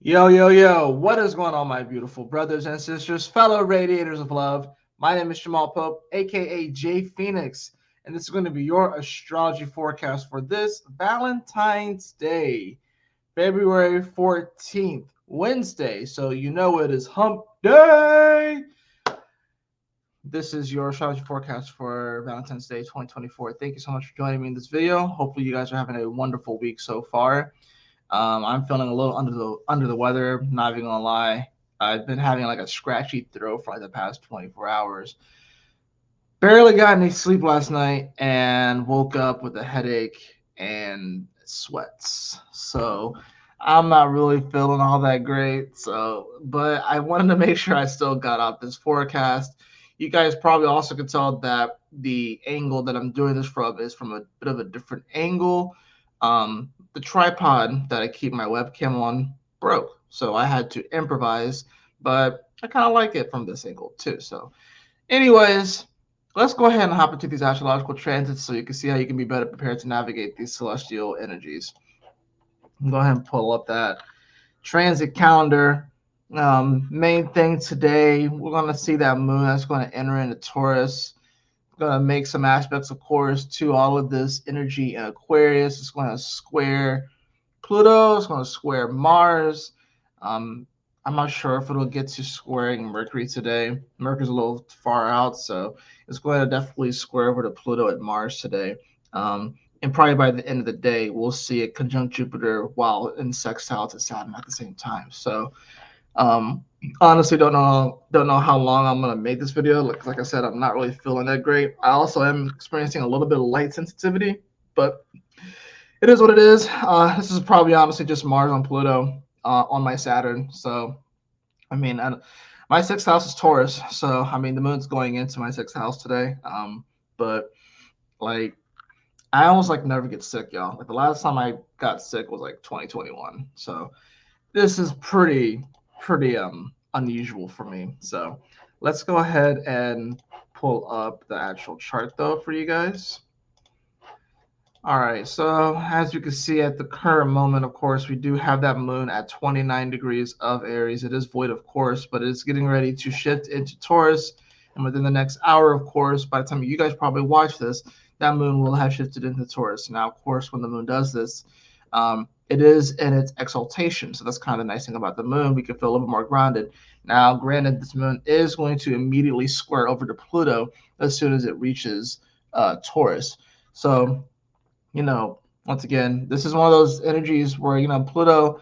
Yo, yo, yo, what is going on, my beautiful brothers and sisters, fellow radiators of love? My name is Jamal Pope, aka J Phoenix, and this is going to be your astrology forecast for this Valentine's Day, February 14th, Wednesday. So, you know it is hump day. This is your astrology forecast for Valentine's Day 2024. Thank you so much for joining me in this video. Hopefully, you guys are having a wonderful week so far. I'm feeling a little under the weather. Not even gonna lie, I've been having like a scratchy throat for like the past 24 hours. Barely got any sleep last night and woke up with a headache and sweats. So I'm not really feeling all that great. But I wanted to make sure I still got out this forecast. You guys probably also can tell that the angle that I'm doing this from is from a bit of a different angle. The tripod that I keep my webcam on broke, so I had to improvise, but I kind of like it from this angle too. So, anyways, let's go ahead and hop into these astrological transits so you can see how you can be better prepared to navigate these celestial energies. Go ahead and pull up that transit calendar. Main thing today, we're going to see that moon that's going to enter into Taurus. Going to make some aspects, of course, to all of this energy in Aquarius. It's going to square Pluto. It's going to square Mars. Um, I'm not sure if it'll get to squaring Mercury today. Mercury's a little far out, so it's going to definitely square over to Pluto and Mars today. And probably by the end of the day, we'll see it conjunct Jupiter while in sextile to Saturn at the same time. So um, honestly, don't know how long I'm gonna make this video. Like I said, I'm not really feeling that great. I also am experiencing a little bit of light sensitivity, but it is what it is. This is probably honestly just Mars on Pluto on my Saturn. So I mean, my sixth house is Taurus, so I mean the moon's going into my sixth house today. But like I almost like never get sick, y'all. Like the last time I got sick was like 2021. So this is pretty unusual for me. So let's go ahead and pull up the actual chart though for you guys. All right, so as you can see at the current moment, of course, we do have that moon at 29 degrees of Aries. It is void, of course, but it's getting ready to shift into Taurus. And within the next hour, of course, by the time you guys probably watch this, that moon will have shifted into Taurus. Now, of course, when the moon does this, it is in its exaltation. So that's kind of the nice thing about the moon. We can feel a little bit more grounded. Now, granted, this moon is going to immediately square over to Pluto as soon as it reaches Taurus. So once again, this is one of those energies where, Pluto, like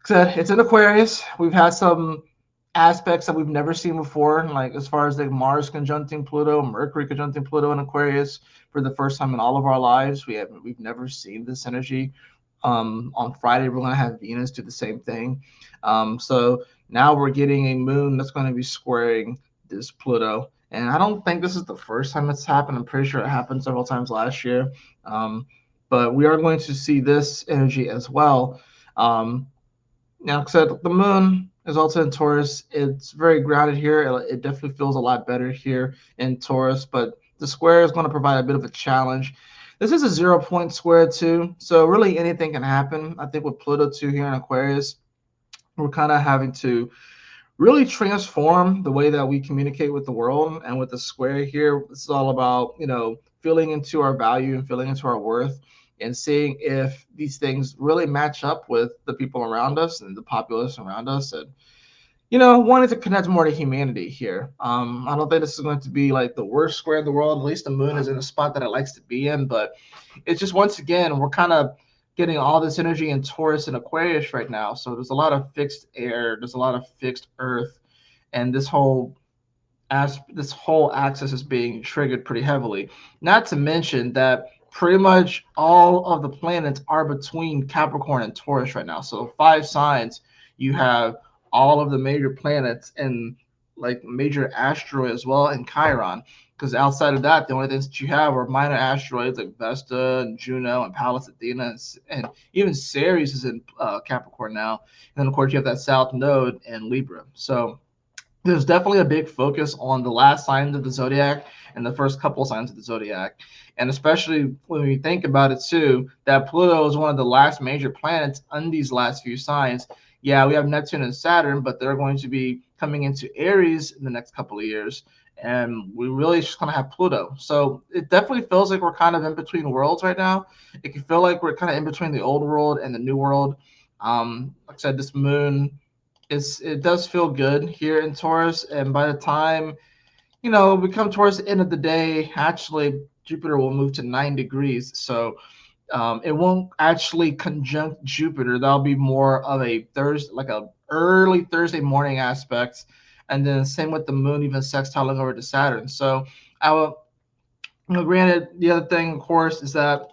I said, it's in Aquarius. We've had some aspects that we've never seen before, like as far as like Mars conjuncting Pluto, Mercury conjuncting Pluto in Aquarius for the first time in all of our lives. We've never seen this energy. On Friday, we're going to have Venus do the same thing. So now we're getting a moon that's going to be squaring this Pluto. And I don't think this is the first time it's happened. I'm pretty sure it happened several times last year. But we are going to see this energy as well. Now, like I said, the moon is also in Taurus. It's very grounded here. It definitely feels a lot better here in Taurus, but the square is going to provide a bit of a challenge. This is a 0 point square too, so really anything can happen. I think with Pluto too here in Aquarius, we're kind of having to really transform the way that we communicate with the world. And with the square here, this is all about, feeling into our value and feeling into our worth and seeing if these things really match up with the people around us and the populace around us. And, wanting to connect more to humanity here. I don't think this is going to be like the worst square in the world. At least the moon is in a spot that it likes to be in. But it's just, once again, we're kind of getting all this energy in Taurus and Aquarius right now. So there's a lot of fixed air, there's a lot of fixed earth, and this whole axis is being triggered pretty heavily. Not to mention that pretty much all of the planets are between Capricorn and Taurus right now. So 5 signs, you have all of the major planets and like major asteroids as well in Chiron. Because outside of that, the only things that you have are minor asteroids like Vesta and Juno and Pallas Athena, and even Ceres is in Capricorn now. And then, of course, you have that South Node in Libra. So there's definitely a big focus on the last signs of the zodiac and the first couple of signs of the zodiac. And especially when we think about it too, that Pluto is one of the last major planets on these last few signs. Yeah, we have Neptune and Saturn, but they're going to be coming into Aries in the next couple of years. And we really just gonna have Pluto. So it definitely feels like we're kind of in between worlds right now. It can feel like we're kind of in between the old world and the new world. Like I said, this moon it does feel good here in Taurus, and by the time we come towards the end of the day, actually Jupiter will move to 9 degrees, so it won't actually conjunct Jupiter. That'll be more of a Thursday, like a early Thursday morning aspect, and then same with the Moon, even sextiling over to Saturn. So I will, granted, the other thing, of course, is that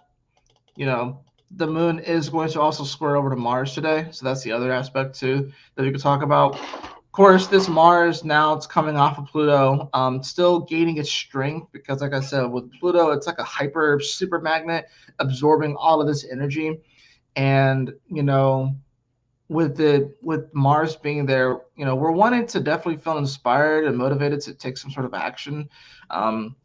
you know, the moon is going to also square over to Mars today. So that's the other aspect too that we could talk about. Of course, this Mars now it's coming off of Pluto, still gaining its strength because, like I said, with Pluto, it's like a hyper super magnet absorbing all of this energy. And with Mars being there, we're wanting to definitely feel inspired and motivated to take some sort of action,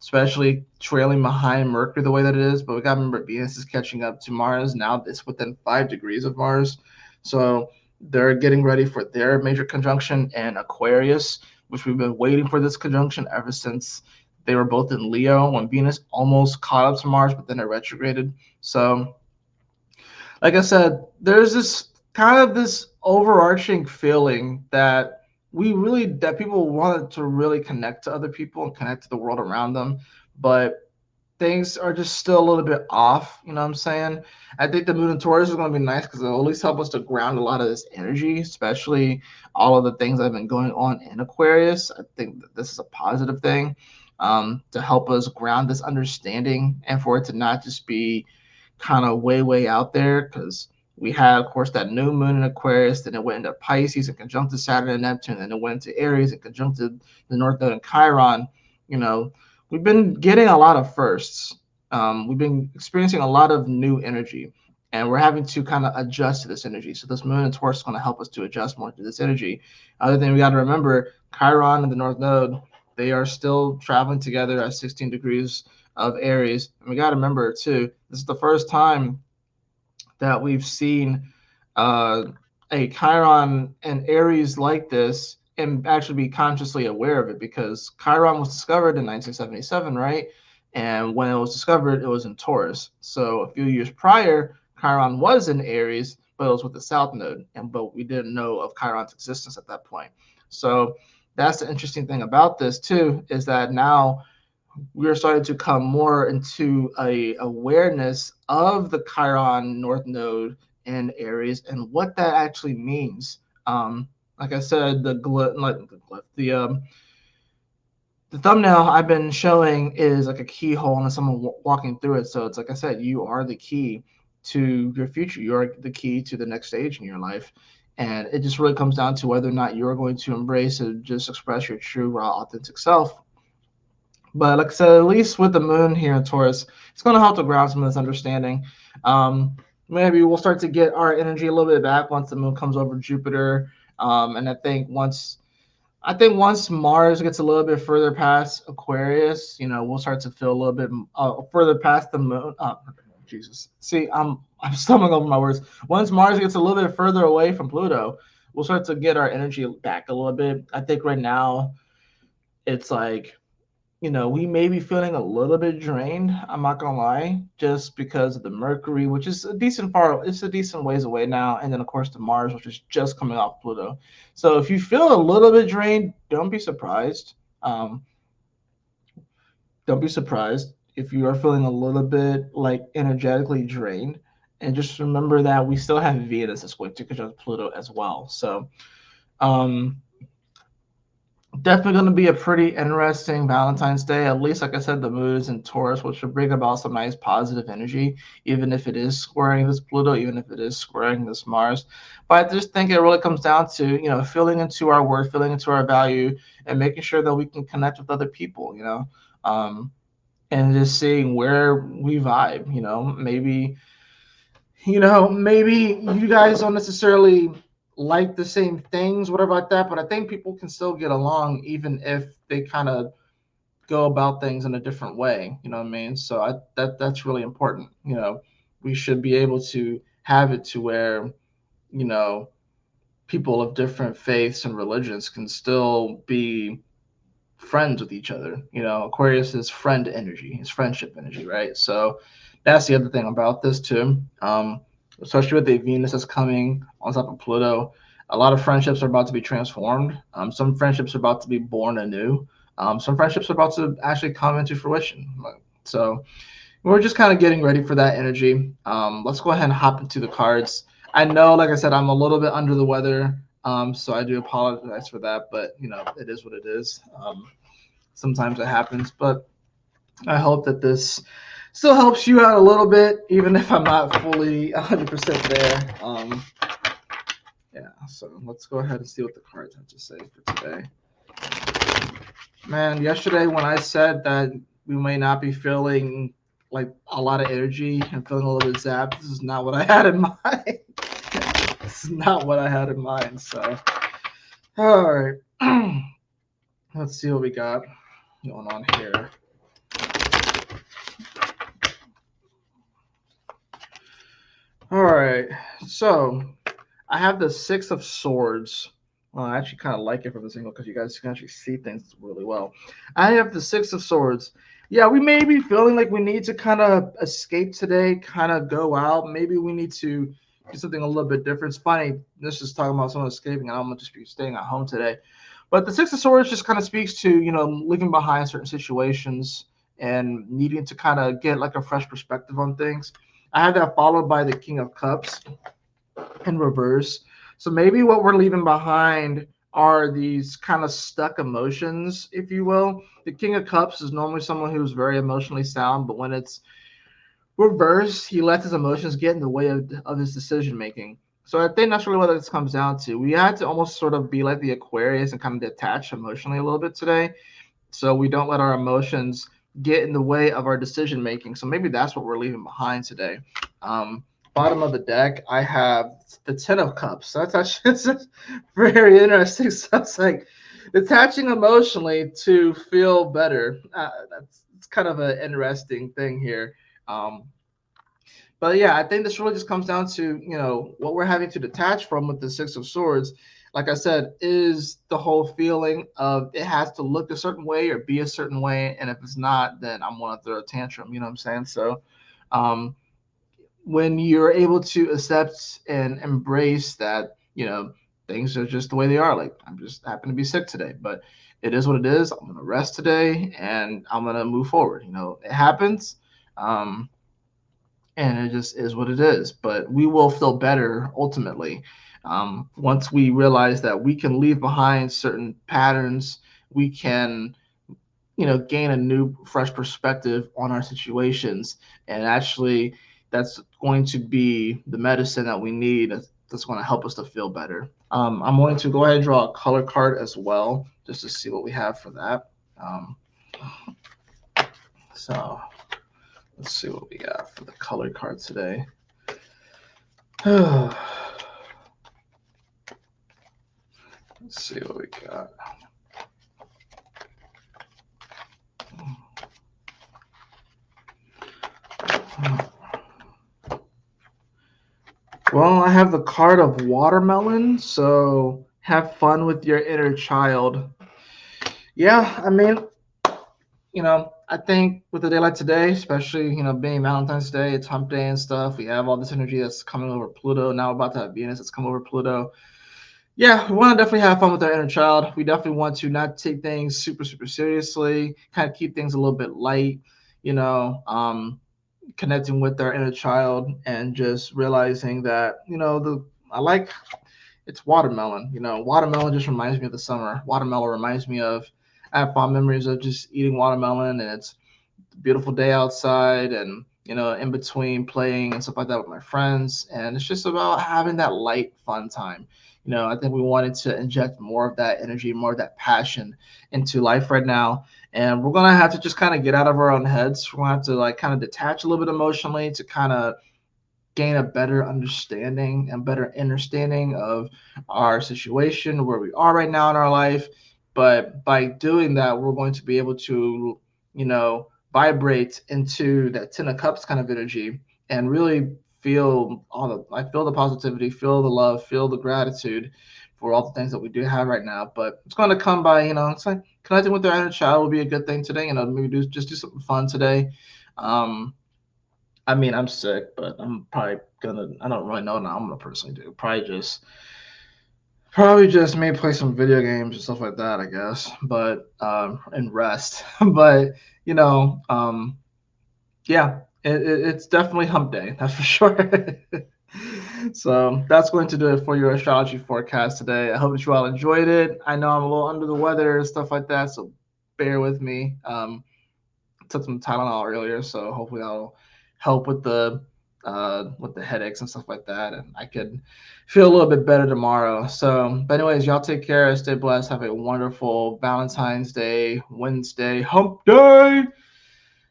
especially trailing behind Mercury the way that it is. But we got to remember Venus is catching up to Mars now. It's within 5 degrees of Mars, so they're getting ready for their major conjunction in Aquarius, which we've been waiting for this conjunction ever since they were both in Leo when Venus almost caught up to Mars, but then it retrograded. So like I said, there's this kind of this overarching feeling that people wanted to really connect to other people and connect to the world around them, but things are just still a little bit off. You know what I'm saying? I think the moon in Taurus is going to be nice because it'll at least help us to ground a lot of this energy, especially all of the things that have been going on in Aquarius. I think that this is a positive thing, to help us ground this understanding and for it to not just be kind of way out there because we had, of course, that new moon in Aquarius, then it went into Pisces and conjuncted Saturn and Neptune, then it went into Aries and conjuncted the North Node and Chiron. You know, we've been getting a lot of firsts. We've been experiencing a lot of new energy, and we're having to kind of adjust to this energy. So this moon and Taurus is going to help us to adjust more to this energy. Other thing we got to remember, Chiron and the North Node, they are still traveling together at 16 degrees of Aries. And we got to remember too, this is the first time that we've seen uh, a Chiron and Aries like this and actually be consciously aware of it because Chiron was discovered in 1977, right? And when it was discovered, it was in Taurus. So a few years prior, Chiron was in Aries, but it was with the South Node, but we didn't know of Chiron's existence at that point. So that's the interesting thing about this too, is that now we're starting to come more into a awareness of the Chiron North Node in Aries and what that actually means. Like I said, the thumbnail I've been showing is like a keyhole and someone walking through it. So it's like I said, you are the key to your future. You are the key to the next stage in your life. And it just really comes down to whether or not you're going to embrace and just express your true, raw, authentic self. But like I said, at least with the moon here in Taurus, it's going to help to ground some of this understanding. Maybe we'll start to get our energy a little bit back once the moon comes over Jupiter. And I think once Mars gets a little bit further past Aquarius, we'll start to feel a little bit further past the moon. Jesus, see, I'm stumbling over my words. Once Mars gets a little bit further away from Pluto, we'll start to get our energy back a little bit. I think right now it's like we may be feeling a little bit drained. I'm not gonna lie, just because of the Mercury, which is it's a decent ways away now, and then of course the Mars, which is just coming off Pluto. So if you feel a little bit drained, don't be surprised. Don't be surprised if you are feeling a little bit like energetically drained, and just remember that we still have Venus that's going to conjunct Pluto as well. So um, definitely going to be a pretty interesting Valentine's Day. At least, like I said, the moon is in Taurus, which should bring about some nice positive energy, even if it is squaring this Pluto, even if it is squaring this Mars. But I just think it really comes down to, feeling into our worth, feeling into our value, and making sure that we can connect with other people, and just seeing where we vibe, maybe you guys don't necessarily like the same things, whatever like that. But I think people can still get along even if they kind of go about things in a different way. You know what I mean? So that's really important. We should be able to have it to where you know people of different faiths and religions can still be friends with each other. Aquarius is friend energy, it's friendship energy, right? So that's the other thing about this too. Especially with the Venus that's coming on top of Pluto, a lot of friendships are about to be transformed. Some friendships are about to be born anew. Some friendships are about to actually come into fruition. So we're just kind of getting ready for that energy. Let's go ahead and hop into the cards. I know, like I said, I'm a little bit under the weather, so I do apologize for that. But it is what it is. Sometimes it happens, but I hope that this still helps you out a little bit, even if I'm not fully 100% there. Yeah, so let's go ahead and see what the cards have to say for today. Man, yesterday when I said that we may not be feeling like a lot of energy and feeling a little bit zapped, this is not what I had in mind. This is not what I had in mind. So, all right, let's see what we got going on here. All right, so I have the Six of Swords. Well, I actually kind of like it from this angle because you guys can actually see things really well. I have the Six of Swords. Yeah, we may be feeling like we need to kind of escape today, kind of go out. Maybe we need to do something a little bit different. It's funny, this is talking about someone escaping, and I'm going to just be staying at home today. But the Six of Swords just kind of speaks to, leaving behind certain situations and needing to kind of get like a fresh perspective on things. I have that followed by the King of Cups in reverse. So maybe what we're leaving behind are these kind of stuck emotions, if you will. The King of Cups is normally someone who's very emotionally sound, but when it's reversed, he lets his emotions get in the way of his decision making. So I think that's really what this comes down to. We had to almost sort of be like the Aquarius and kind of detach emotionally a little bit today, so we don't let our emotions get in the way of our decision making. So maybe that's what we're leaving behind today. Bottom of the deck, I have the Ten of Cups. So that's actually very interesting. So it's like detaching emotionally to feel better. That's it's kind of an interesting thing here. Um, but yeah, I think this really just comes down to, what we're having to detach from with the Six of Swords. Like I said, is the whole feeling of it has to look a certain way or be a certain way. And if it's not, then I'm going to throw a tantrum. You know what I'm saying? So um, when you're able to accept and embrace that, things are just the way they are. Like, I'm just happen to be sick today, but it is what it is. I'm going to rest today and I'm going to move forward. It happens. Um, and it just is what it is. But we will feel better ultimately once we realize that we can leave behind certain patterns. We can, gain a new, fresh perspective on our situations, and actually, that's going to be the medicine that we need. That's going to help us to feel better. I'm going to go ahead and draw a color card as well, just to see what we have for that. So let's see what we got for the color card today. Let's see what we got. Well, I have the card of watermelon, so have fun with your inner child. Yeah, I mean, I think with a day like today, especially, being Valentine's Day, it's hump day and stuff, we have all this energy that's coming over Pluto. Now we're about to have Venus that's come over Pluto. Yeah, we want to definitely have fun with our inner child. We definitely want to not take things super, super seriously, kind of keep things a little bit light, you know, connecting with our inner child and just realizing that, I like it's watermelon. Watermelon just reminds me of the summer. Watermelon reminds me of I have fond memories of just eating watermelon, and it's a beautiful day outside, and in between playing and stuff like that with my friends, and it's just about having that light, fun time. I think we wanted to inject more of that energy, more of that passion into life right now, and we're gonna have to just kind of get out of our own heads. We're gonna have to like kind of detach a little bit emotionally to kind of gain a better understanding and better understanding of our situation, where we are right now in our life. But by doing that, we're going to be able to, vibrate into that Ten of Cups kind of energy and really feel the positivity, feel the love, feel the gratitude for all the things that we do have right now. But it's going to come by, it's like connecting with our inner child will be a good thing today. Maybe do something fun today. I mean, I'm sick, but I'm probably gonna. I don't really know now. I'm gonna personally do probably just maybe play some video games and stuff like that. I guess, but and rest. But you know, um, yeah, it's definitely hump day. That's for sure. So that's going to do it for your astrology forecast today. I hope that you all enjoyed it. I know I'm a little under the weather and stuff like that, so bear with me. Took some Tylenol earlier, so hopefully that'll help with the headaches and stuff like that, and I could feel a little bit better tomorrow. So, but anyways, y'all take care, stay blessed, have a wonderful Valentine's Day, Wednesday, Hump Day,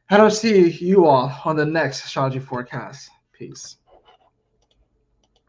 and I'll see you all on the next astrology forecast. Peace.